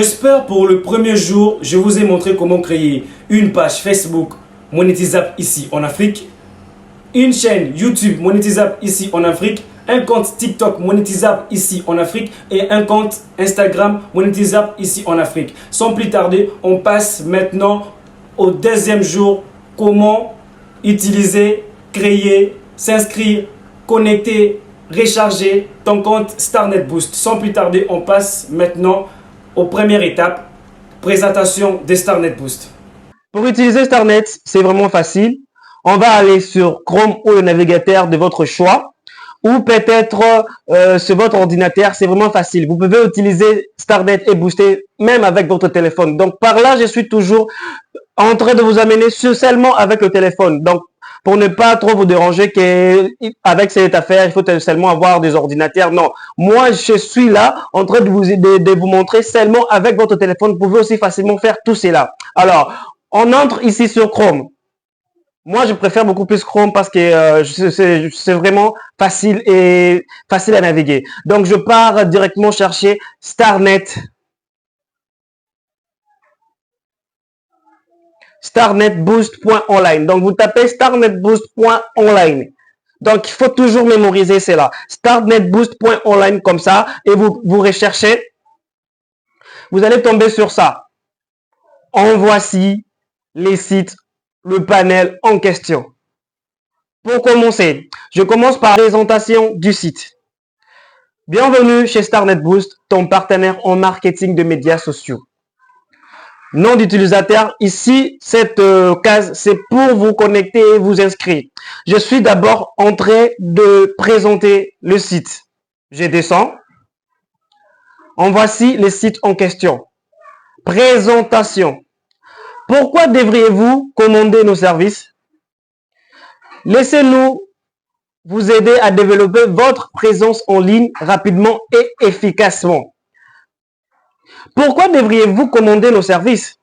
J'espère pour le premier jour, je vous ai montré comment créer une page Facebook monétisable ici en Afrique, une chaîne YouTube monétisable ici en Afrique, un compte TikTok monétisable ici en Afrique et un compte Instagram monétisable ici en Afrique. Sans plus tarder, on passe maintenant au deuxième jour, comment utiliser, créer, s'inscrire, connecter, recharger ton compte StarNet Boost. Sans plus tarder, on passe maintenant aux premières étapes, présentation de StarNet Boost. Pour utiliser StarNet, c'est vraiment facile. On va aller sur Chrome ou le navigateur de votre choix, ou peut-être sur votre ordinateur. C'est vraiment facile. Vous pouvez utiliser StarNet et Booster même avec votre téléphone. Donc par là, je suis toujours en train de vous amener seulement avec le téléphone. Donc pour ne pas trop vous déranger qu'avec cette affaire, il faut seulement avoir des ordinateurs. Non, moi, je suis là en train de vous montrer seulement avec votre téléphone. Vous pouvez aussi facilement faire tout cela. Alors, on entre ici sur Chrome. Moi, je préfère beaucoup plus Chrome parce que c'est vraiment facile et facile à naviguer. Donc, je pars directement chercher StarNet. StarNetBoost.online. Donc, vous tapez StarNetBoost.online. Donc, il faut toujours mémoriser cela. StarNetBoost.online comme ça et vous recherchez. Vous allez tomber sur ça. En voici les sites, le panel en question. Pour commencer, je commence par la présentation du site. Bienvenue chez StarNet Boost, ton partenaire en marketing de médias sociaux. Nom d'utilisateur, ici, cette case, c'est pour vous connecter et vous inscrire. Je suis d'abord en train de présenter le site. Je descends. En voici les sites en question. Présentation. Pourquoi devriez-vous commander nos services? Laissez-nous vous aider à développer votre présence en ligne rapidement et efficacement. Pourquoi devriez-vous commander nos services?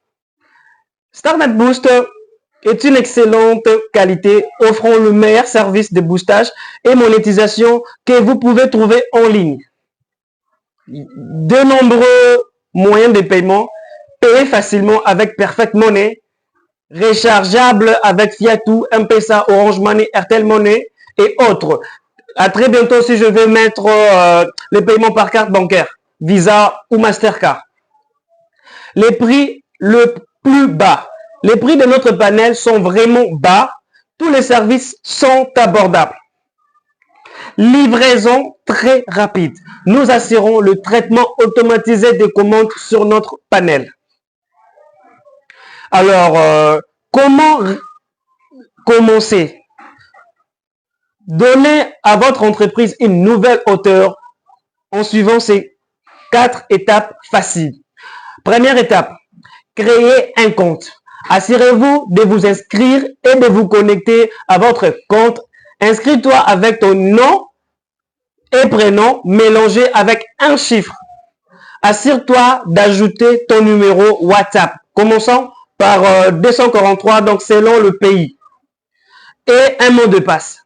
StarNet Boost est une excellente qualité offrant le meilleur service de boostage et monétisation que vous pouvez trouver en ligne. De nombreux moyens de paiement, payés facilement avec Perfect Money, rechargeable avec Fiatou, M-Pesa, Orange Money, Airtel Money et autres. À très bientôt si je vais mettre les paiements par carte bancaire, Visa ou Mastercard. Les prix le plus bas. Les prix de notre panel sont vraiment bas. Tous les services sont abordables. Livraison très rapide. Nous assurons le traitement automatisé des commandes sur notre panel. Alors, comment commencer? Donnez à votre entreprise une nouvelle hauteur en suivant ces 4 étapes faciles. Première étape, créer un compte. Assurez-vous de vous inscrire et de vous connecter à votre compte. Inscris-toi avec ton nom et prénom mélangé avec un chiffre. Assure-toi d'ajouter ton numéro WhatsApp. Commençons par 243, donc selon le pays. Et un mot de passe.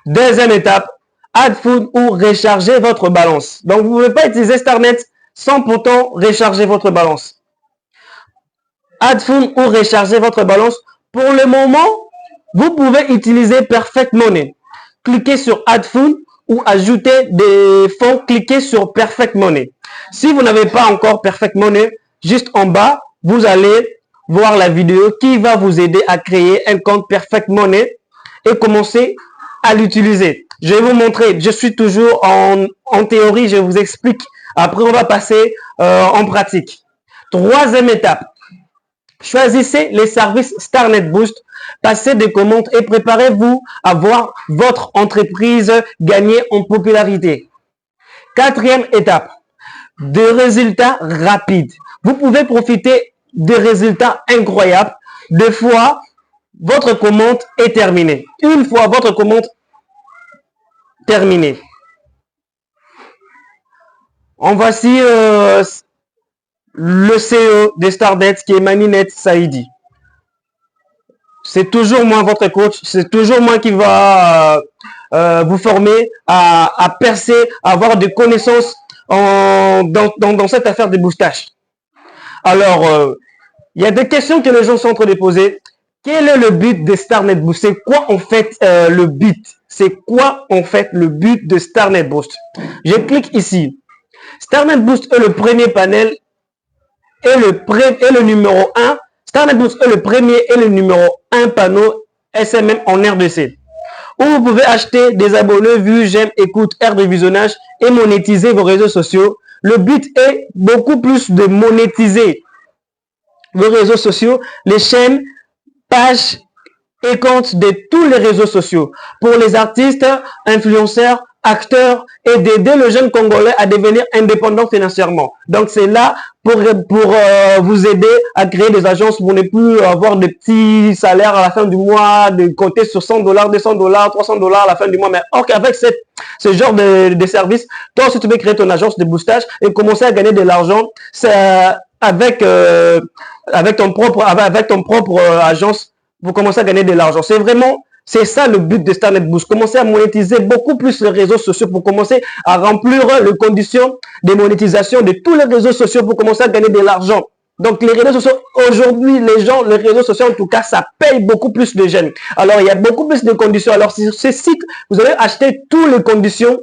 Deuxième étape, add food ou recharger votre balance. Donc, vous ne pouvez pas utiliser StarNet sans pourtant recharger votre balance. Add food ou recharger votre balance. Pour le moment, vous pouvez utiliser Perfect Money. Cliquez sur Add food ou ajouter des fonds, cliquez sur Perfect Money. Si vous n'avez pas encore Perfect Money, juste en bas, vous allez voir la vidéo qui va vous aider à créer un compte Perfect Money et commencer à l'utiliser. Je vais vous montrer, je suis toujours en théorie, je vous explique. Après, on va passer en pratique. Troisième étape, choisissez les services StarNet Boost, passez des commandes et préparez-vous à voir votre entreprise gagner en popularité. Quatrième étape, des résultats rapides. Vous pouvez profiter des résultats incroyables. Deux fois, votre commande est terminée. Une fois votre commande terminée. En voici le CEO de StarNet qui est Maninet Saïdi. C'est toujours moi votre coach, c'est toujours moi qui va vous former à percer, à avoir des connaissances dans cette affaire de boostage. Alors, il y a des questions que les gens sont en train de poser. Quel est le but de StarNet Boost? C'est quoi en fait le but? C'est quoi en fait le but de StarNet Boost? Je clique ici. StarNet Boost est le premier panel et le numéro 1. StarNet Boost est le premier et le numéro 1 panneau SMM en RDC. Où vous pouvez acheter des abonnés, vues, j'aime, écoute, aire de visionnage et monétiser vos réseaux sociaux. Le but est beaucoup plus de monétiser vos réseaux sociaux, les chaînes, pages et comptes de tous les réseaux sociaux pour les artistes, influenceurs, acteurs et d'aider le jeune Congolais à devenir indépendant financièrement. Donc, c'est là pour vous aider à créer des agences pour ne plus avoir de petits salaires à la fin du mois, de compter sur $100, $200, $300 à la fin du mois. Mais avec ce genre de service, toi aussi, tu peux créer ton agence de boostage et commencer à gagner de l'argent avec ton propre agence. Vous commencez à gagner de l'argent. C'est ça le but de StarNet Boost. Commencer à monétiser beaucoup plus les réseaux sociaux pour commencer à remplir les conditions de monétisation de tous les réseaux sociaux pour commencer à gagner de l'argent. Donc, les réseaux sociaux, aujourd'hui, les réseaux sociaux, en tout cas, ça paye beaucoup plus de jeunes. Alors, il y a beaucoup plus de conditions. Alors, sur ce site, vous allez acheter toutes les conditions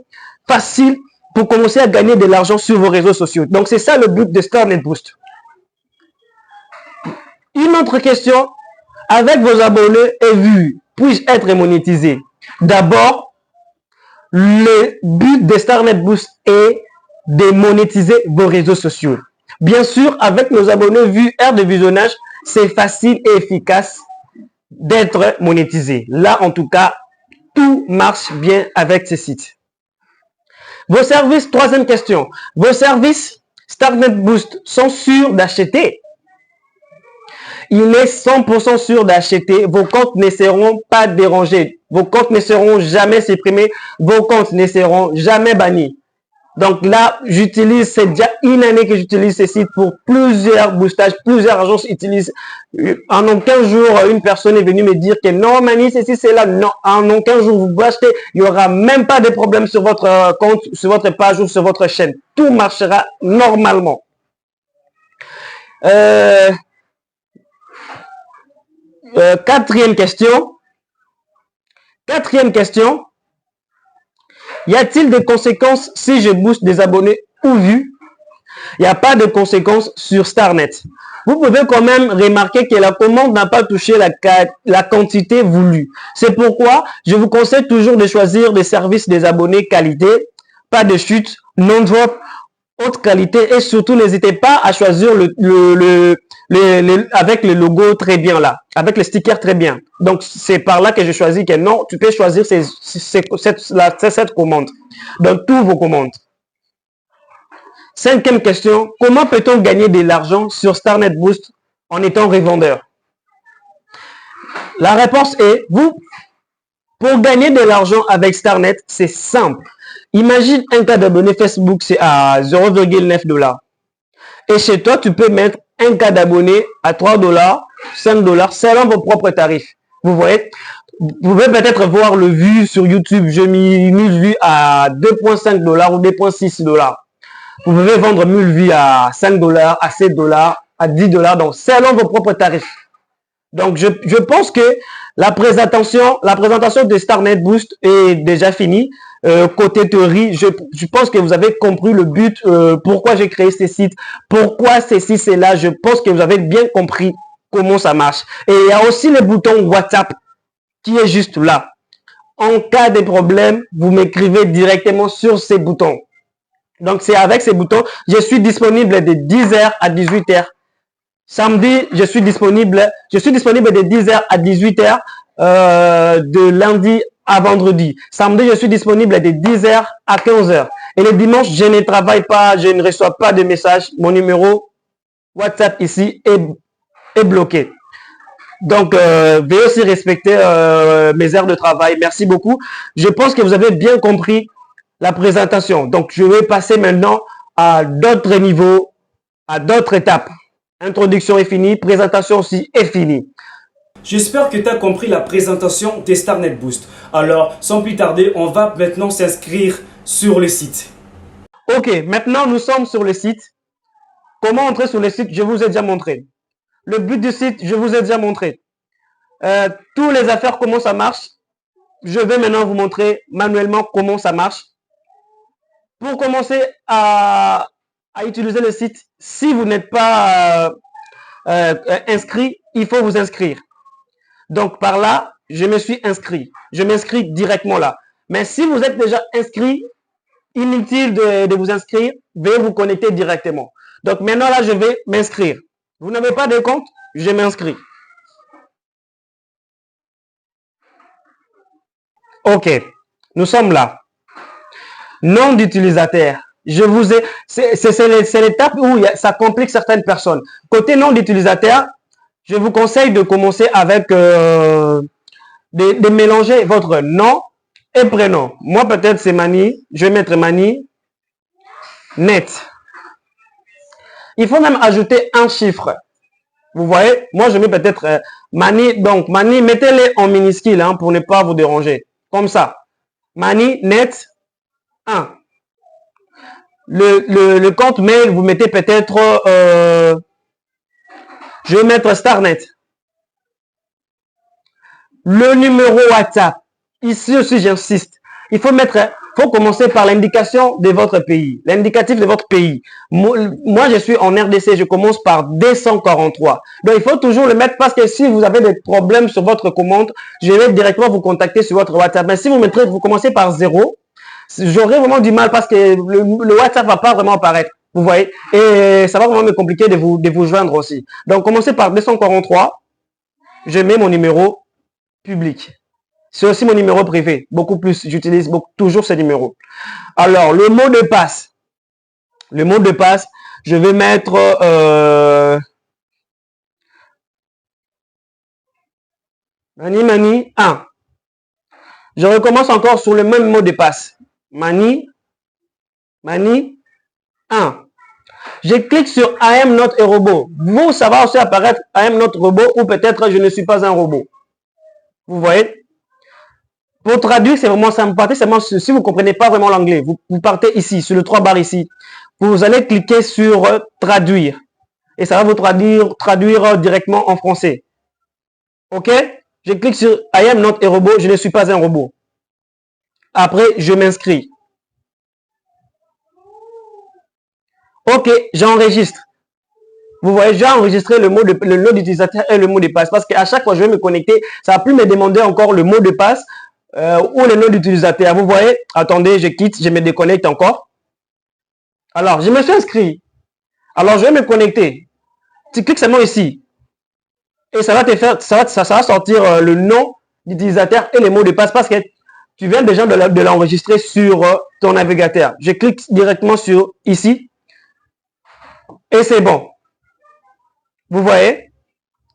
faciles pour commencer à gagner de l'argent sur vos réseaux sociaux. Donc, c'est ça le but de StarNet Boost. Une autre question, avec vos abonnés et vues, puis-je être monétisé? D'abord, le but de StarNet Boost est de monétiser vos réseaux sociaux. Bien sûr, avec nos abonnés, vues, aire de visionnage, c'est facile et efficace d'être monétisé. Là, en tout cas, tout marche bien avec ce site. Vos services, troisième question. Vos services StarNet Boost sont sûrs d'acheter? Il est 100% sûr d'acheter. Vos comptes ne seront pas dérangés. Vos comptes ne seront jamais supprimés. Vos comptes ne seront jamais bannis. Donc là, c'est déjà une année que j'utilise ce site pour plusieurs boostages, plusieurs agences utilisent. En aucun jour, une personne est venue me dire que non, Mani, ceci, c'est là. Non, en aucun jour, vous achetez, il n'y aura même pas de problème sur votre compte, sur votre page ou sur votre chaîne. Tout marchera normalement. Quatrième question. Y a-t-il des conséquences si je booste des abonnés ou vues? Il n'y a pas de conséquences sur StarNet. Vous pouvez quand même remarquer que la commande n'a pas touché la quantité voulue. C'est pourquoi je vous conseille toujours de choisir des services des abonnés qualité, pas de chute, non-drop, haute qualité et surtout n'hésitez pas à choisir avec le logo très bien là, avec le sticker très bien. Donc c'est par là que je choisis que non, tu peux choisir cette commande dans tous vos commandes. Cinquième question, comment peut-on gagner de l'argent sur StarNet Boost en étant revendeur? La réponse est, pour gagner de l'argent avec StarNet, c'est simple. Imagine un cas d'abonné Facebook, c'est à $0,9. Et chez toi, tu peux mettre un cas d'abonné à $3, $5, selon vos propres tarifs. Vous voyez, vous pouvez peut-être voir le vue sur YouTube. J'ai mis 1000 vues à $2,5 ou $2,6. Vous pouvez vendre 1000 vues à $5, à $7, à $10, donc selon vos propres tarifs. Donc, je pense que la présentation de StarNet Boost est déjà finie. Côté théorie, je pense que vous avez compris le but, pourquoi j'ai créé ce site, pourquoi ceci, c'est là. Je pense que vous avez bien compris comment ça marche. Et il y a aussi le bouton WhatsApp qui est juste là. En cas de problème, vous m'écrivez directement sur ces boutons. Donc, c'est avec ces boutons, je suis disponible de 10h à 18h. Samedi, je suis disponible de 10h à 18h, de lundi à vendredi. Samedi, je suis disponible de 10h à 15h. Et le dimanche, je ne travaille pas, je ne reçois pas de messages. Mon numéro WhatsApp ici est bloqué. Donc, veuillez aussi respecter mes heures de travail. Merci beaucoup. Je pense que vous avez bien compris la présentation. Donc, je vais passer maintenant à d'autres niveaux, à d'autres étapes. Introduction est finie, présentation aussi est finie. J'espère que tu as compris la présentation des StarNet Boost. Alors, sans plus tarder, on va maintenant s'inscrire sur le site. Ok, maintenant nous sommes sur le site. Comment entrer sur le site? Je vous ai déjà montré. Le but du site, je vous ai déjà montré. Tous les affaires, comment ça marche. Je vais maintenant vous montrer manuellement comment ça marche. Pour commencer à utiliser le site, si vous n'êtes pas inscrit, il faut vous inscrire. Donc par là, je me suis inscrit. Je m'inscris directement là. Mais si vous êtes déjà inscrit, inutile de vous inscrire, veuillez vous connecter directement. Donc maintenant là, je vais m'inscrire. Vous n'avez pas de compte, je m'inscris. Ok, nous sommes là. Nom d'utilisateur. Je vous ai, c'est l'étape où ça complique certaines personnes. Côté nom d'utilisateur, je vous conseille de commencer avec de mélanger votre nom et prénom. Moi, peut-être c'est Mani. Je vais mettre Mani net. Il faut même ajouter un chiffre. Vous voyez, moi je mets peut-être Mani. Donc, Mani, mettez-les en minuscule hein, pour ne pas vous déranger. Comme ça. Mani net 1. Le compte mail, vous mettez peut-être, je vais mettre Starnet. Le numéro WhatsApp, ici aussi j'insiste, il faut commencer par l'indication de votre pays, l'indicatif de votre pays. Moi, je suis en RDC, je commence par 243. Donc, il faut toujours le mettre parce que si vous avez des problèmes sur votre commande, je vais directement vous contacter sur votre WhatsApp. Mais si vous commencez par 0, j'aurai vraiment du mal parce que le WhatsApp va pas vraiment apparaître. Vous voyez, et ça va vraiment me compliquer de vous joindre aussi. Donc, commencez par 243. Je mets mon numéro public. C'est aussi mon numéro privé. Beaucoup plus, j'utilise toujours ce numéro. Alors, le mot de passe. Le mot de passe, je vais mettre Mani 1. Je recommence encore sur le même mot de passe. Mani 1. Je clique sur I am not a robot. Vous, ça va aussi apparaître I am not robot ou peut-être je ne suis pas un robot. Vous voyez? Pour traduire, c'est vraiment simple. Partez seulement si vous ne comprenez pas vraiment l'anglais. Vous partez ici, sur le 3 barres ici. Vous allez cliquer sur traduire. Et ça va vous traduire directement en français. Ok? Je clique sur I am not a robot. Je ne suis pas un robot. Après, je m'inscris. Ok, j'enregistre. Vous voyez, j'ai enregistré le nom d'utilisateur et le mot de passe parce qu'à chaque fois que je vais me connecter, ça va plus me demander encore le mot de passe ou le nom d'utilisateur. Vous voyez, attendez, je quitte, je me déconnecte encore. Alors, je me suis inscrit. Alors, je vais me connecter. Tu cliques seulement ici. Et ça va te faire, ça va sortir le nom d'utilisateur et le mot de passe parce que tu viens déjà de l'enregistrer sur ton navigateur. Je clique directement sur ici. Et c'est bon. Vous voyez,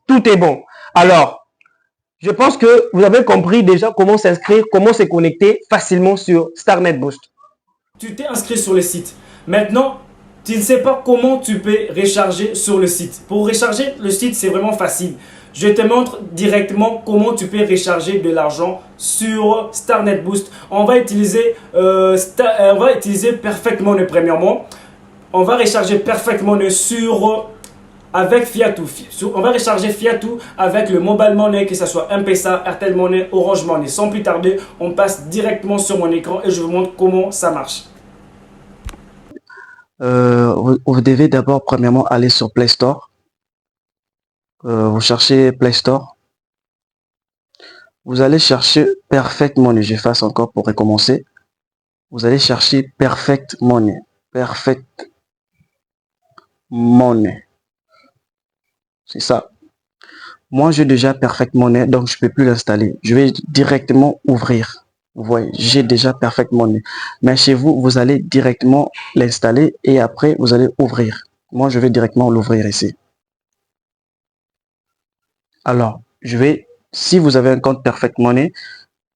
tout est bon. Alors, je pense que vous avez compris déjà comment s'inscrire, comment se connecter facilement sur Starnet Boost. Tu t'es inscrit sur le site. Maintenant, tu ne sais pas comment tu peux recharger sur le site. Pour recharger le site, c'est vraiment facile. Je te montre directement comment tu peux recharger de l'argent sur Starnet Boost. On va utiliser Perfect Money premièrement. On va recharger Perfect Money avec Fiatou. On va recharger Fiatou avec le Mobile Money, que ce soit M-Pesa, Airtel Money, Orange Money. Sans plus tarder, on passe directement sur mon écran et je vous montre comment ça marche. Vous devez d'abord premièrement aller sur Play Store. Vous cherchez Play Store. Vous allez chercher Perfect Money. J'efface encore pour recommencer. Vous allez chercher Perfect Money. Perfect Money. C'est ça. Moi, j'ai déjà Perfect Money, donc je ne peux plus l'installer. Je vais directement ouvrir. Vous voyez, j'ai déjà Perfect Money. Mais chez vous, vous allez directement l'installer et après, vous allez ouvrir. Moi, je vais directement l'ouvrir ici. Alors, si vous avez un compte Perfect Money,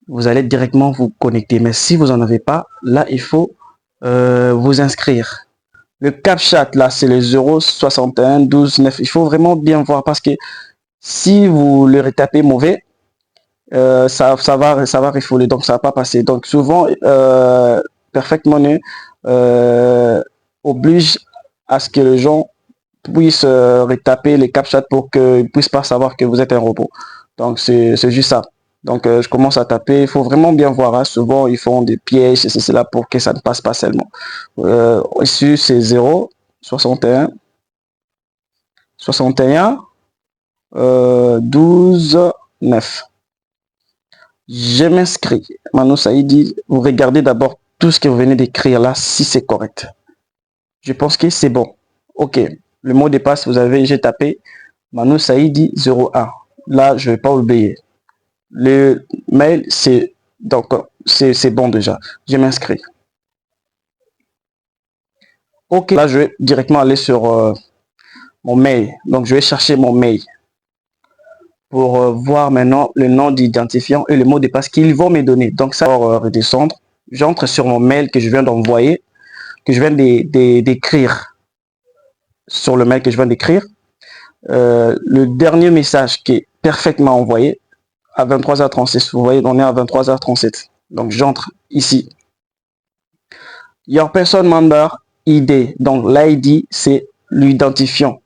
vous allez directement vous connecter. Mais si vous n'en avez pas, là, il faut vous inscrire. Le CAPTCHA, là, c'est le 061 12 9. Il faut vraiment bien voir parce que si vous le retapez mauvais, ça va refouler, donc ça va pas passer. Donc souvent, Perfect Money oblige à ce que les gens puissent retaper les CAPTCHA pour qu'ils ne puissent pas savoir que vous êtes un robot. Donc, c'est juste ça. Donc, je commence à taper. Il faut vraiment bien voir. Hein. Souvent, ils font des pièges et c'est cela pour que ça ne passe pas seulement. Ici, c'est 0, 61, 61, 12, 9. Je m'inscris. Manu Saïdi, vous regardez d'abord tout ce que vous venez d'écrire là, si c'est correct. Je pense que c'est bon. OK. Le mot de passe, j'ai tapé Manu Saïdi 01. Là, je ne vais pas oublier. Le mail, c'est bon déjà. Je m'inscris. OK. Là, je vais directement aller sur mon mail. Donc, je vais chercher mon mail pour voir maintenant le nom d'identifiant et le mot de passe qu'ils vont me donner. Donc, ça va redescendre. J'entre sur mon mail que je viens d'envoyer, que je viens d'écrire. Sur le mail que je viens d'écrire. Le dernier message qui est parfaitement envoyé à 23h36. Vous voyez, on est à 23h37. Donc, j'entre ici. Your person member ID. Donc, l'ID, c'est l'identifiant.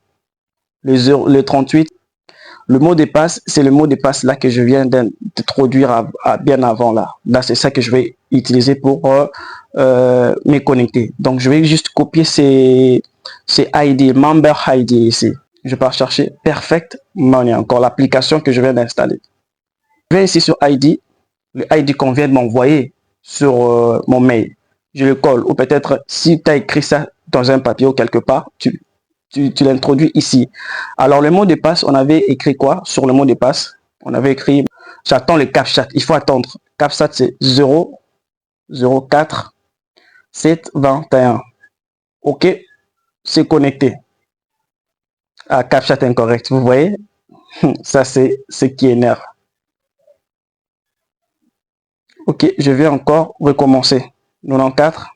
Le 38. Le mot de passe, c'est le mot de passe là que je viens d'introduire bien avant là. Là, c'est ça que je vais utiliser pour me connecter. Donc, je vais juste copier ces ID, member ID ici. Je pars chercher Perfect Money, encore l'application que je viens d'installer. Je vais ici sur ID, le ID qu'on vient de m'envoyer sur mon mail. Je le colle, ou peut-être si tu as écrit ça dans un papier ou quelque part, tu l'introduis ici. Alors le mot de passe, on avait écrit quoi sur le mot de passe? On avait écrit, j'attends le CAPTCHA. Il faut attendre. CAPTCHA c'est 0, 04, 7, 21. OK, c'est connecté. Ah, CAPTCHA incorrect, vous voyez? Ça c'est ce qui énerve. OK, je vais encore recommencer. 94,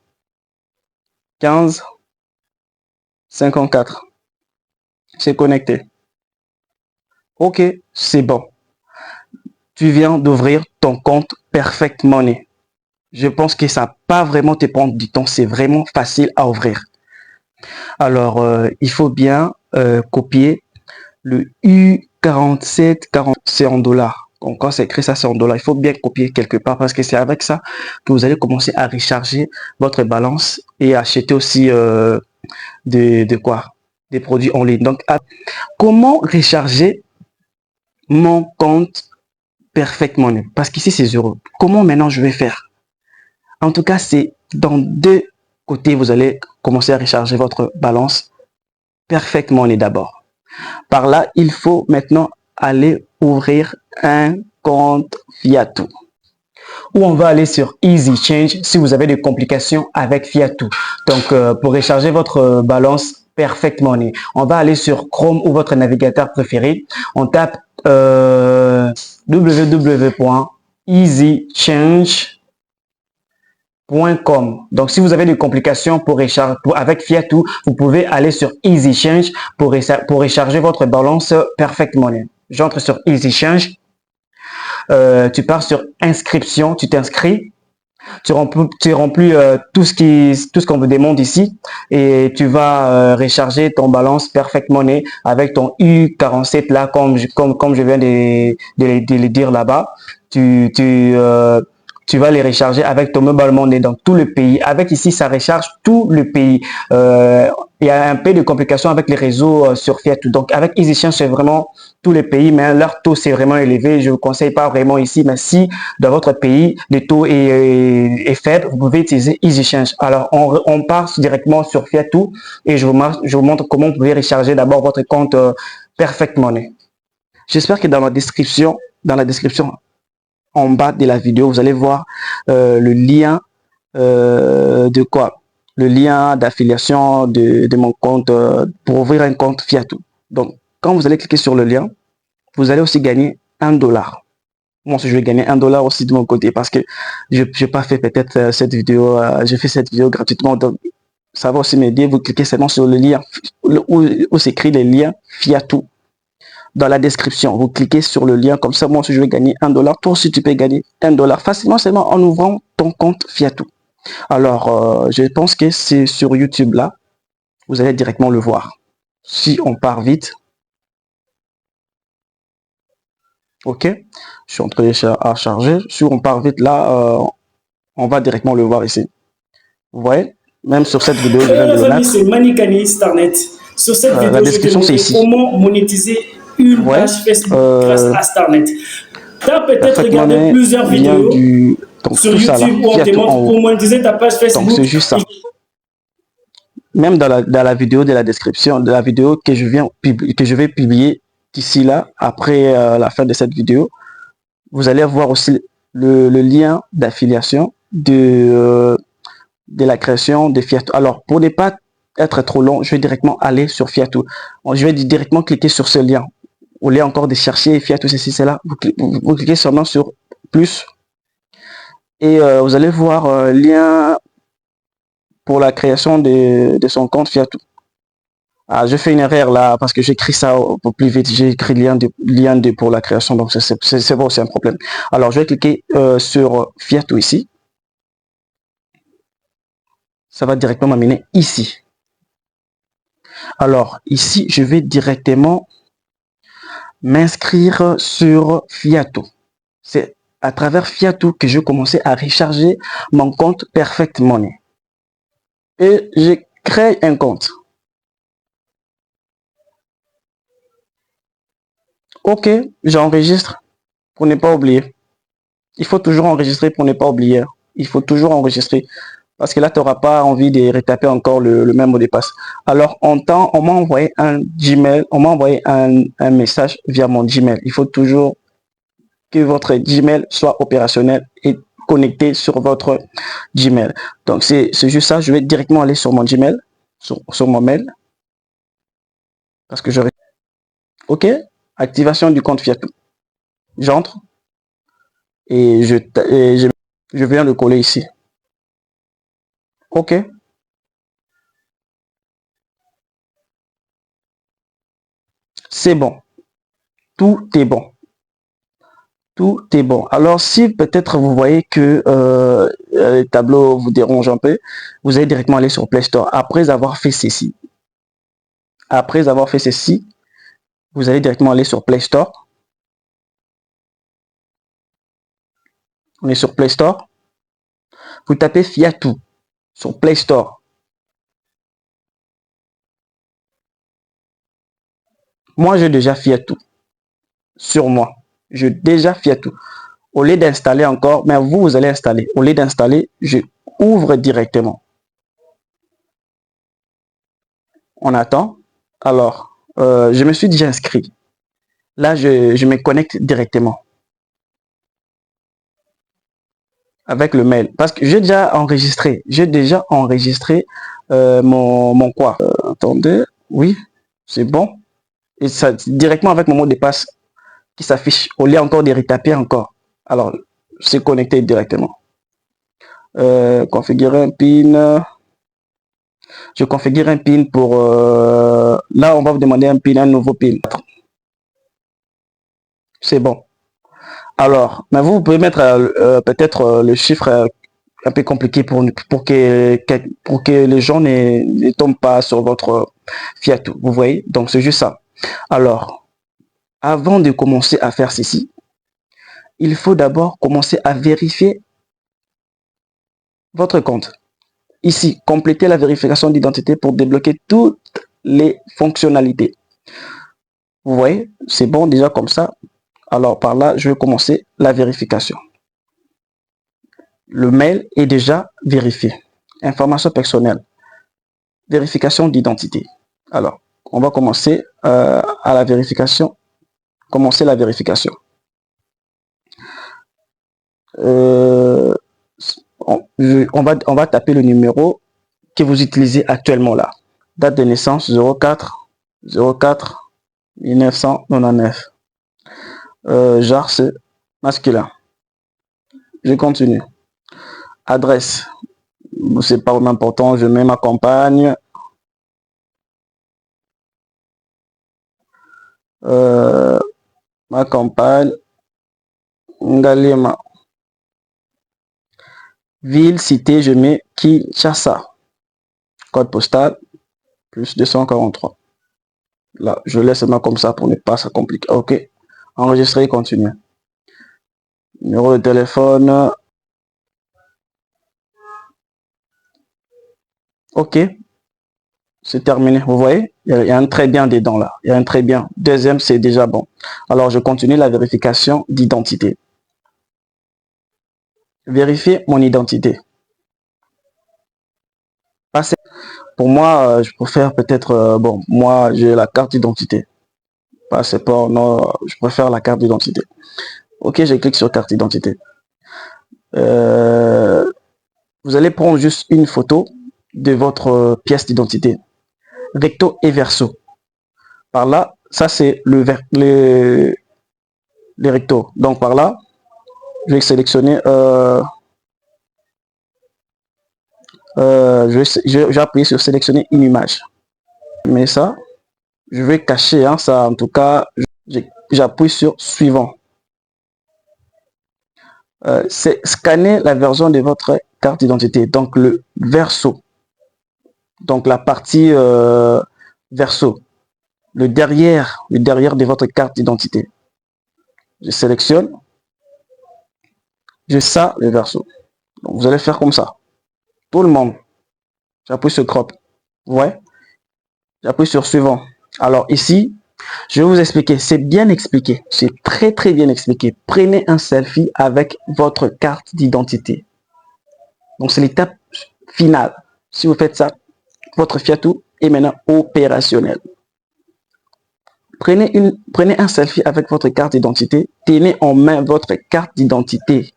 15, 54. C'est connecté. OK, c'est bon. Tu viens d'ouvrir ton compte Perfect Money. Je pense que ça ne va pas vraiment te prendre du temps. C'est vraiment facile à ouvrir. Alors, il faut bien copier le U4740. C'est en dollars. Donc, quand c'est écrit ça, c'est en dollars. Il faut bien copier quelque part parce que c'est avec ça que vous allez commencer à recharger votre balance et acheter aussi de quoi? Des produits en ligne. Donc, comment recharger mon compte Perfect Money? Parce qu'ici, c'est 0. Comment maintenant je vais faire? En tout cas, c'est dans deux côtés, vous allez commencer à recharger votre balance Perfect Money d'abord. Par là, il faut maintenant aller ouvrir un compte Fiatou. Ou on va aller sur Easy Change si vous avez des complications avec Fiatou. Donc, pour recharger votre balance Perfect Money, on va aller sur Chrome ou votre navigateur préféré. On tape www.easychange.com. Donc, si vous avez des complications avec Fiatou, vous pouvez aller sur Easy Change pour recharger votre balance Perfect Money. J'entre sur Easy Change. Tu pars sur inscription, tu t'inscris, tu remplis tout ce qu'on vous demande ici et tu vas recharger ton balance Perfect Money avec ton U47 là, comme je viens de le dire là-bas. Tu vas les recharger avec ton mobile money dans tout le pays. Avec ici, ça recharge tout le pays. Il y a un peu de complications avec les réseaux sur Fiatou. Donc, avec EasyChange, c'est vraiment tous les pays, mais leur taux, c'est vraiment élevé. Je ne vous conseille pas vraiment ici, mais si dans votre pays, le taux est faible, vous pouvez utiliser EasyChange. Alors, on part directement sur Fiatou et je vous montre comment vous pouvez recharger d'abord votre compte Perfect Money. J'espère que dans la description, en bas de la vidéo, vous allez voir le lien de quoi? Le lien d'affiliation de mon compte pour ouvrir un compte Fiatou. Donc, quand vous allez cliquer sur le lien, vous allez aussi gagner $1. Moi, je vais gagner $1 aussi de mon côté parce que je n'ai pas fait peut-être cette vidéo, j'ai fait cette vidéo gratuitement. Donc, ça va aussi m'aider. Vous cliquez seulement sur le lien où s'écrit le lien Fiatou. Dans la description, vous cliquez sur le lien, comme ça, moi, si je vais gagner $1, toi aussi, tu peux gagner $1 facilement, seulement en ouvrant ton compte Fiatou. Alors, je pense que c'est sur YouTube là, vous allez directement le voir. Si on part vite, ok, je suis en train de charger. Si on part vite là, on va directement le voir ici. Vous voyez, même sur cette vidéo, je Hello viens de la le famille, mettre. c'est Manikani Starnet. Sur cette La vidéo, je vais te description, c'est montrer ici. comment monétiser Vous une voyez, page Facebook grâce à Starnet. Tu as peut-être Perfect regardé Money plusieurs vient vidéos du... Donc sur tout ça là, YouTube où on te Fiato en montre haut. comment monétiser ta page Donc Facebook. c'est juste ça. Même dans la vidéo de la description, de la vidéo que je vais publier d'ici là, après la fin de cette vidéo, vous allez voir aussi le lien d'affiliation de la création de Fiato. Alors, pour ne pas être trop long, je vais directement aller sur Fiato. Je vais directement cliquer sur ce lien. Au lieu encore de chercher Fiato, ceci, cela, vous cliquez seulement sur plus et vous allez voir lien pour la création de son compte Fiato. Ah, je fais une erreur là parce que j'écris ça pour plus vite. J'ai écrit lien de pour la création, donc c'est bon, c'est un problème. Alors, je vais cliquer sur Fiato ici. Ça va directement m'amener ici. Alors, ici, je vais directement m'inscrire sur Fiato. C'est à travers Fiato que je commençais à recharger mon compte Perfect Money. Et je crée un compte. Ok, j'enregistre pour ne pas oublier. Il faut toujours enregistrer pour ne pas oublier. Il faut toujours enregistrer. Parce que là, tu n'auras pas envie de retaper encore le même mot de passe. Alors, on m'a envoyé un Gmail, on m'a envoyé un message via mon Gmail. Il faut toujours que votre Gmail soit opérationnel et connecté sur votre Gmail. Donc, c'est juste ça. Je vais directement aller sur mon Gmail, sur mon mail. Parce que j'aurai... OK, activation du compte Fiato. J'entre et je viens le coller ici. OK. C'est bon. Tout est bon. Tout est bon. Alors, si peut-être vous voyez que le tableau vous dérange un peu, vous allez directement aller sur Play Store. Après avoir fait ceci, vous allez directement aller sur Play Store. On est sur Play Store. Vous tapez Fiato sur Play Store. Moi, j'ai déjà Fiato sur moi. J'ai déjà Fiato. Au lieu d'installer encore, mais vous allez installer. Au lieu d'installer, je ouvre directement. On attend. Alors, je me suis déjà inscrit. Là, je me connecte directement avec le mail. Parce que j'ai déjà enregistré. Mon quoi. Attendez. Oui, c'est bon. Et ça, directement avec mon mot de passe qui s'affiche. Au lieu encore de retaper encore. Alors, c'est connecté directement. Configurer un PIN. Je configure un PIN pour... là, on va vous demander un PIN, un nouveau PIN. C'est bon. Alors, mais vous pouvez mettre peut-être le chiffre un peu compliqué pour que les gens ne tombent pas sur votre Fiato. Vous voyez? Donc, c'est juste ça. Alors, avant de commencer à faire ceci, il faut d'abord commencer à vérifier votre compte. Ici, complétez la vérification d'identité pour débloquer toutes les fonctionnalités. Vous voyez? C'est bon déjà comme ça. Alors, par là, je vais commencer la vérification. Le mail est déjà vérifié. Information personnelle. Vérification d'identité. Alors, on va commencer à la vérification. Commencer la vérification. On va taper le numéro que vous utilisez actuellement là. Date de naissance 04 04 1999. Genre c'est masculin. Je continue. Adresse. C'est pas vraiment important. Je mets ma compagne. Ma compagne. Ngalima. Ville, cité, je mets Kinshasa. Code postal, plus 243. Là, je laisse seulement comme ça pour ne pas ça compliquer. OK. Enregistrer, continuer. Numéro de téléphone. OK. C'est terminé. Vous voyez, il y a un très bien dedans là. Il y a un très bien. Deuxième, c'est déjà bon. Alors, je continue la vérification d'identité. Vérifier mon identité. Passer. Pour moi, je préfère peut-être, bon, moi, j'ai la carte d'identité. Passeport, non, je préfère la carte d'identité. OK, je clique sur carte d'identité. Vous allez prendre juste une photo de votre pièce d'identité. Recto et verso. Par là, ça c'est les rectos. Donc par là, je vais sélectionner, je vais appuyer sur sélectionner une image. Mais ça, je vais cacher, hein, ça en tout cas, j'appuie sur suivant. C'est scanner la version de votre carte d'identité, donc le verso, donc la partie verso, le derrière de votre carte d'identité. Je sélectionne, je sors le verso. Donc vous allez faire comme ça. Tout le monde. J'appuie sur crop. Ouais. J'appuie sur suivant. Alors ici, je vais vous expliquer. C'est bien expliqué. C'est très très bien expliqué. Prenez un selfie avec votre carte d'identité. Donc c'est l'étape finale. Si vous faites ça, votre Fiatou est maintenant opérationnel. Prenez un selfie avec votre carte d'identité. Tenez en main votre carte d'identité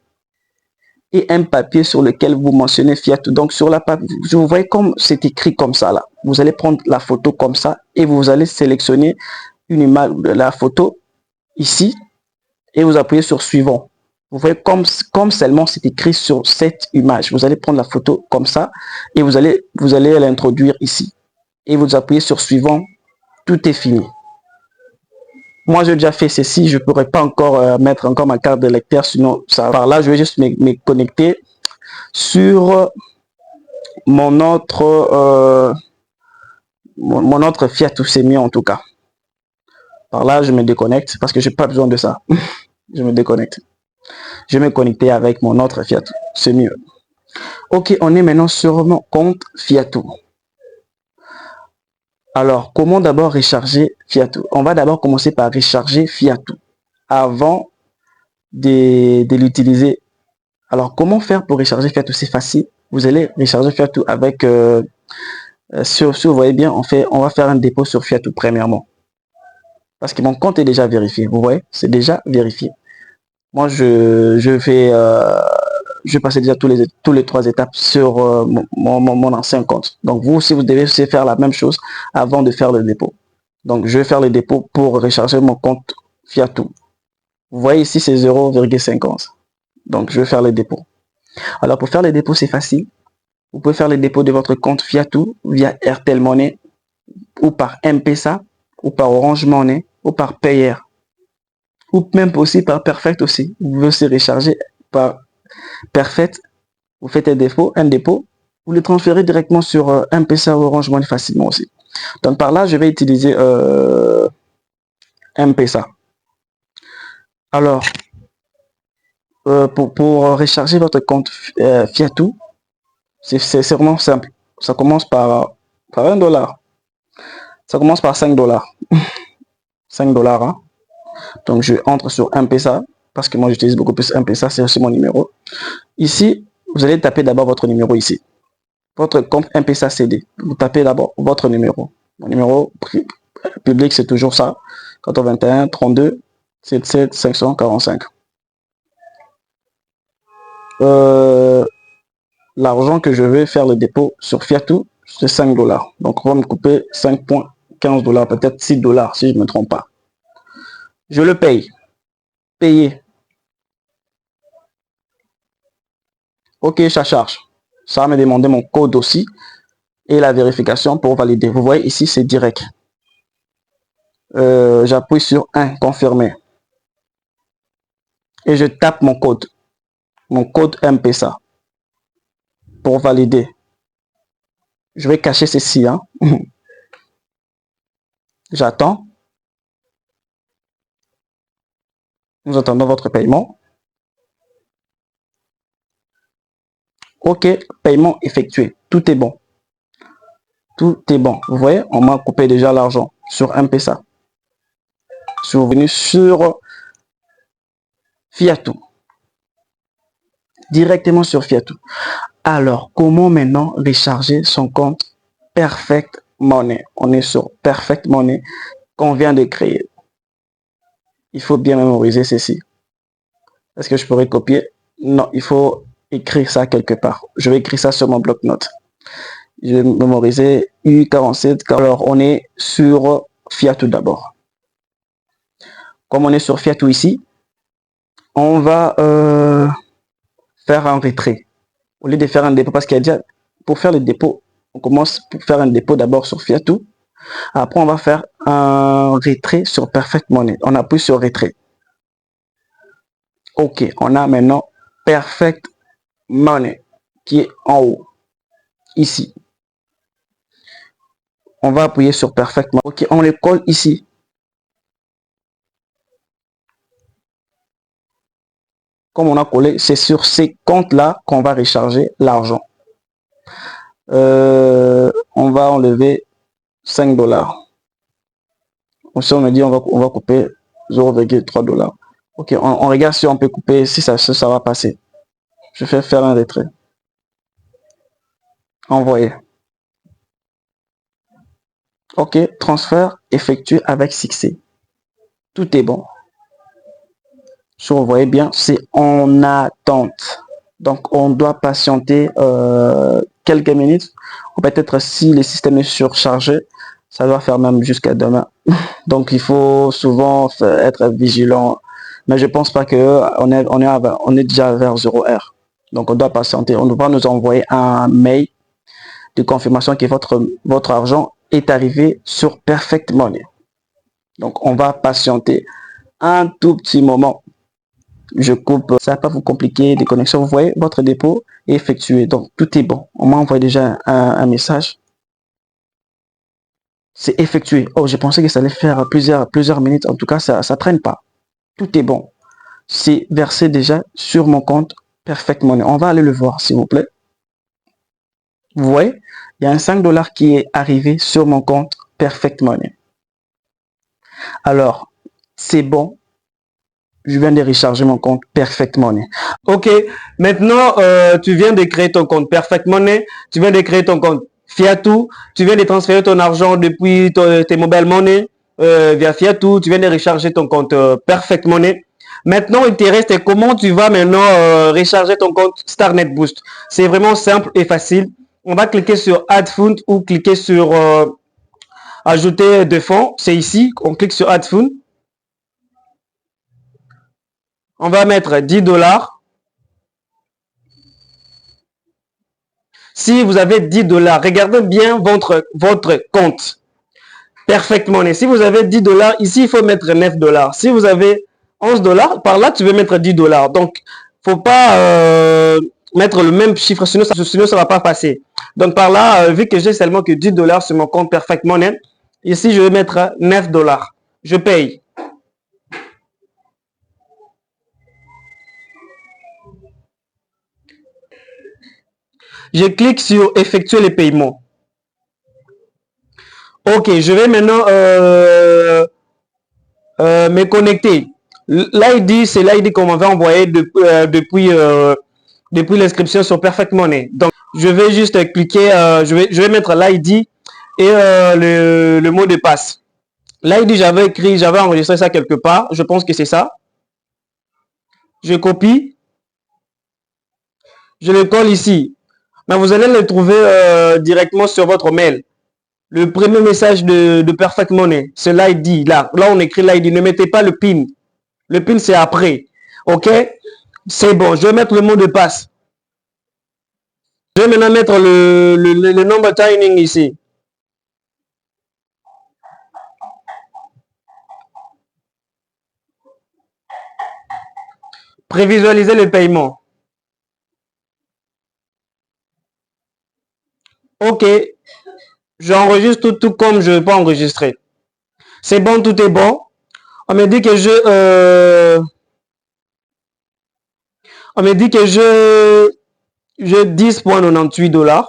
et un papier sur lequel vous mentionnez Fiatou. Donc sur la papier, vous voyez comme c'est écrit comme ça là. Vous allez prendre la photo comme ça et vous allez sélectionner une image de la photo ici et vous appuyez sur suivant. Vous voyez comme seulement c'est écrit sur cette image. Vous allez prendre la photo comme ça et vous allez l'introduire ici et vous appuyez sur suivant. Tout est fini. Moi, j'ai déjà fait ceci. Je ne pourrais pas encore mettre encore ma carte de lecteur. Sinon, ça, par là, je vais juste me connecter sur mon autre Fiatou. C'est mieux en tout cas. Par là, je me déconnecte parce que j'ai pas besoin de ça. Je me déconnecte. Je vais me connecter avec mon autre Fiatou. C'est mieux. OK, on est maintenant sur mon compte Fiatou. Alors, comment d'abord recharger Fiatou? On va d'abord commencer par recharger Fiatou avant de l'utiliser. Alors, comment faire pour recharger Fiatou? C'est facile. Vous allez recharger Fiatou avec, si vous voyez bien, on va faire un dépôt sur Fiatou premièrement. Parce que mon compte est déjà vérifié. Vous voyez, c'est déjà vérifié. Moi, je vais passer déjà tous les 3 étapes sur mon ancien compte. Donc vous aussi, vous devez aussi faire la même chose avant de faire le dépôt. Donc je vais faire le dépôt pour recharger mon compte Fiatou. Vous voyez ici, c'est 0,50. Donc je vais faire le dépôt. Alors pour faire le dépôt, c'est facile. Vous pouvez faire le dépôt de votre compte Fiatou via Airtel Money ou par M-Pesa ou par Orange Money ou par Payer. Ou même aussi par Perfect aussi. Vous pouvez aussi recharger par Perfect. Vous faites un dépôt, vous le transférez directement sur M-Pesa ou Orange Money facilement aussi. Donc par là, je vais utiliser M-Pesa. Alors, pour recharger votre compte Fiatou, c'est vraiment simple. Ça commence par $1. Ça commence par $5. $5, hein. Donc je entre sur M-Pesa parce que moi j'utilise beaucoup plus M-Pesa, c'est aussi mon numéro. Ici, vous allez taper d'abord votre numéro ici. Votre compte M-Pesa CD. Vous tapez d'abord votre numéro. Mon numéro public, c'est toujours ça. 421 32 77 545. L'argent que je vais faire le dépôt sur Fiatou, c'est $5. Donc on va me couper $5,15, peut-être $6 si je ne me trompe pas. Je le paye. Payer. OK, ça charge. Ça va me demander mon code aussi et la vérification pour valider. Vous voyez ici, c'est direct. J'appuie sur 1, confirmer. Et je tape mon code M-Pesa. pour valider. Je vais cacher ceci. Hein. J'attends. Nous attendons votre paiement. OK, paiement effectué. Tout est bon. Tout est bon. Vous voyez, on m'a coupé déjà l'argent sur M-Pesa. Je suis revenu sur Fiatou. Directement sur Fiatou. Alors, comment maintenant recharger son compte Perfect Money? On est sur Perfect Money qu'on vient de créer. Il faut bien mémoriser ceci. Est-ce que je pourrais copier? Non, il faut écrire ça quelque part. Je vais écrire ça sur mon bloc-notes. Je vais mémoriser U47. Alors, on est sur Fiatou d'abord. Comme on est sur Fiatou ici, on va faire un retrait. Au lieu de faire un dépôt, parce qu'il y a déjà, pour faire le dépôt, on commence pour faire un dépôt d'abord sur Fiatou. Après, on va faire un retrait sur Perfect Money. On appuie sur retrait. OK, on a maintenant Perfect Money qui est en haut, ici. On va appuyer sur Perfect Money. OK, on le colle ici. Comme on a collé, c'est sur ces comptes-là qu'on va recharger l'argent. On va enlever 5 $. Aussi, on me dit on va couper 0,3 $. OK, on regarde si on peut couper, si ça va passer. Je vais faire un retrait. Envoyer. OK, transfert effectué avec succès. Tout est bon. Si vous voyez bien, c'est en attente. Donc, on doit patienter quelques minutes. Ou peut-être si le système est surchargé, ça doit faire même jusqu'à demain. Donc, il faut souvent être vigilant. Mais je pense pas que on est déjà vers 0 heure. Donc, on doit patienter. On doit nous envoyer un mail de confirmation que votre argent est arrivé sur Perfect Money. Donc, on va patienter un tout petit moment. Je coupe, ça va pas vous compliquer les connexions. Vous voyez, votre dépôt est effectué. Donc, tout est bon. On m'a envoyé déjà un message. C'est effectué. Oh, je pensais que ça allait faire plusieurs minutes. En tout cas, ça traîne pas. Tout est bon. C'est versé déjà sur mon compte Perfect Money. On va aller le voir, s'il vous plaît. Vous voyez, il y a un 5 $ qui est arrivé sur mon compte Perfect Money. Alors, c'est bon. Je viens de recharger mon compte Perfect Money. OK, maintenant, tu viens de créer ton compte Perfect Money, tu viens de créer ton compte Fiatou, tu viens de transférer ton argent depuis tes mobile money via Fiatou, tu viens de recharger ton compte Perfect Money. Maintenant, il te reste comment tu vas maintenant recharger ton compte StarNet Boost. C'est vraiment simple et facile. On va cliquer sur Add Fund ou cliquer sur Ajouter de fonds. C'est ici, on clique sur Add Fund. On va mettre 10 $. Si vous avez 10 $, regardez bien votre compte Perfect Money. Si vous avez 10 $, ici, il faut mettre 9 $. Si vous avez 11 $, par là, tu veux mettre 10 $. Donc, faut pas mettre le même chiffre, sinon ça ne va pas passer. Donc, par là, vu que j'ai seulement que 10 $ sur mon compte Perfect Money, ici, je vais mettre 9 $. Je paye. Je clique sur effectuer les paiements. OK, je vais maintenant me connecter. L'ID, c'est l'ID qu'on m'avait envoyé depuis l'inscription sur Perfect Money. Donc, je vais juste cliquer, je vais mettre l'ID et le mot de passe. L'ID, j'avais enregistré ça quelque part. Je pense que c'est ça. Je copie. Je le colle ici. Mais vous allez le trouver directement sur votre mail. Le premier message de Perfect Money, c'est l'ID. Là, on écrit l'ID. Ne mettez pas le PIN. Le PIN, c'est après. OK? C'est bon. Je vais mettre le mot de passe. Je vais maintenant mettre le number timing ici. Prévisualiser le paiement. Ok, j'enregistre tout comme je peux enregistrer. C'est bon, tout est bon. On me dit que j'ai 10,98 $.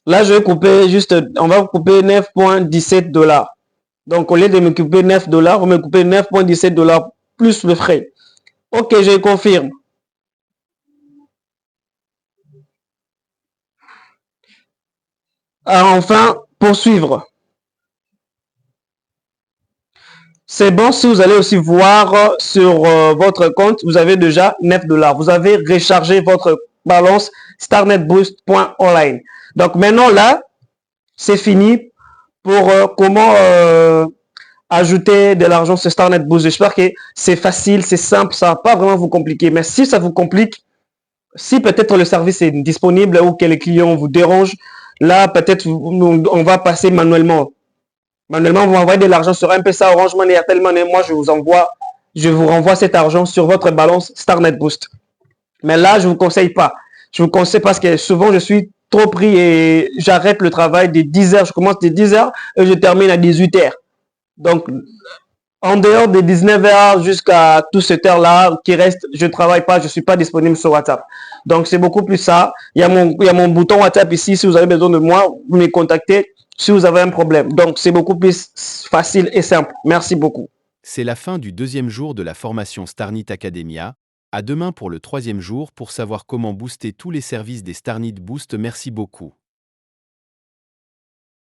Là, je vais couper juste, on va couper 9,17 $. Donc, au lieu de me couper 9 $, on me couper 9,17 $ plus le frais. Ok, je confirme. Alors, enfin, poursuivre. C'est bon si vous allez aussi voir sur votre compte, vous avez déjà 9 $. Vous avez rechargé votre balance starnetboost.online. Donc maintenant là, c'est fini pour comment ajouter de l'argent sur Starnet Boost. J'espère que c'est facile, c'est simple, ça ne va pas vraiment vous compliquer. Mais si ça vous complique, si peut-être le service est disponible ou que les clients vous dérangent, là peut-être on va passer manuellement. Manuellement, vous envoyez de l'argent sur M-Pesa, Orange Money, Airtel Money. Moi, je vous renvoie cet argent sur votre balance Starnet Boost. Mais là, je ne vous conseille pas. Je vous conseille parce que souvent, je suis trop pris et j'arrête le travail de 10h. Je commence de 10h et je termine à 18h. Donc, en dehors de 19h jusqu'à toute cette heure-là qui reste, je ne travaille pas, je ne suis pas disponible sur WhatsApp. Donc, c'est beaucoup plus ça. Il y a mon bouton WhatsApp ici. Si vous avez besoin de moi, vous me contactez si vous avez un problème. Donc, c'est beaucoup plus facile et simple. Merci beaucoup. C'est la fin du 2e jour de la formation Starnit Academia. À demain pour le 3e jour pour savoir comment booster tous les services des Starnit Boost. Merci beaucoup.